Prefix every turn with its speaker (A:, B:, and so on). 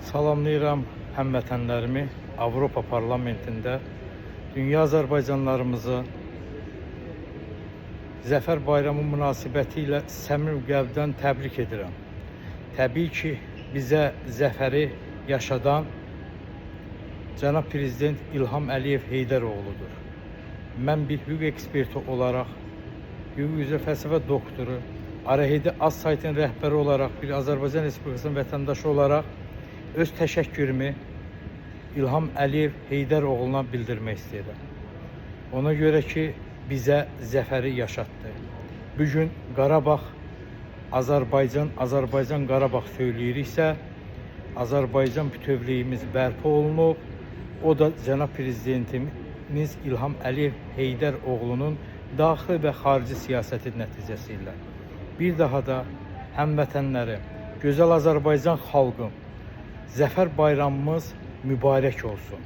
A: Salamlayıram həmvətənlərimi Avropa Parlamentində dünya Azərbaycanlarımızı Zəfər Bayramı münasibəti ilə səmimi qəlbdən təbrik edirəm. Təbii ki, bizə zəfəri yaşadan Cənab Prezident İlham Əliyev Heydəroğludur. Mən bir hüquq eksperti olaraq, hüquq üzrə fəlsəfə doktoru, Arahedi Az saytın rəhbəri olaraq, bir Azərbaycan Respublikasının vətəndaşı olaraq öz təşəkkürümü İlham Əliyev Heydəroğluna bildirmək istəyirəm. Ona görə ki, bizə zəfəri yaşatdı. Bugün Qarabağ, Azərbaycan Qarabağ söyləyiriksə, Azərbaycan bütövlüyümüz bərpa olunub. O da Cənab Prezidentimiz İlham Əliyev Heydəroğlunun daxili və xarici siyasəti nəticəsilə. Bir daha da həmvətənlərim, gözəl Azərbaycan xalqım, Zəfər bayramımız mübarək olsun.